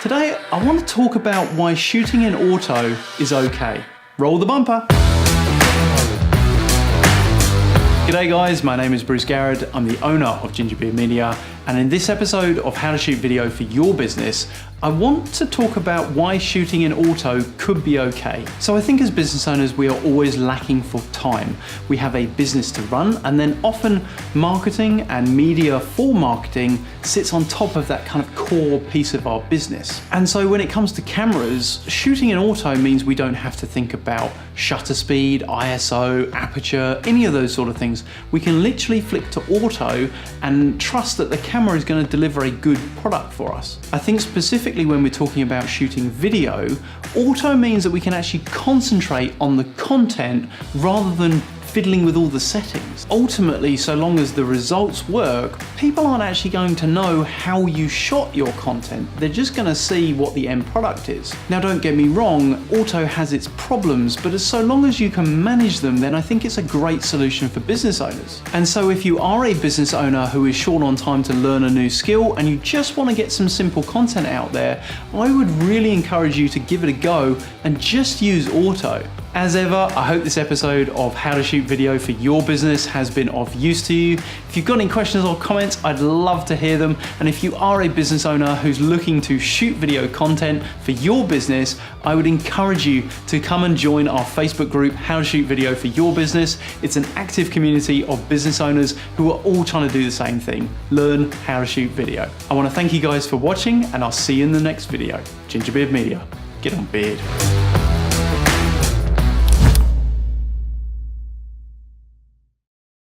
Today, I want to talk about why shooting in auto is okay. Roll the bumper. G'day guys, my name is Bruce Garrett. I'm the owner of Gingerbeard Media, and in this episode of How to Shoot Video for Your Business, I want to talk about why shooting in auto could be okay. So I think as business owners, we are always lacking for time. We have a business to run, and then often marketing and media for marketing sits on top of that kind of core piece of our business. And so when it comes to cameras, shooting in auto means we don't have to think about shutter speed, ISO, aperture, any of those sort of things. We can literally flick to auto and trust that the camera is going to deliver a good product for us. I think specifically when we're talking about shooting video, auto means that we can actually concentrate on the content rather than fiddling with all the settings. Ultimately, so long as the results work, people aren't actually going to know how you shot your content. They're just going to see what the end product is. Now, don't get me wrong, auto has its problems, but so long as you can manage them, then I think it's a great solution for business owners. And so if you are a business owner who is short on time to learn a new skill and you just want to get some simple content out there, I would really encourage you to give it a go and just use auto. As ever, I hope this episode of How to Shoot Video for Your Business has been of use to you. If you've got any questions or comments, I'd love to hear them. And if you are a business owner who's looking to shoot video content for your business, I would encourage you to come and join our Facebook group, How to Shoot Video for Your Business. It's an active community of business owners who are all trying to do the same thing, learn how to shoot video. I want to thank you guys for watching, and I'll see you in the next video. Gingerbeard Media, get on beard.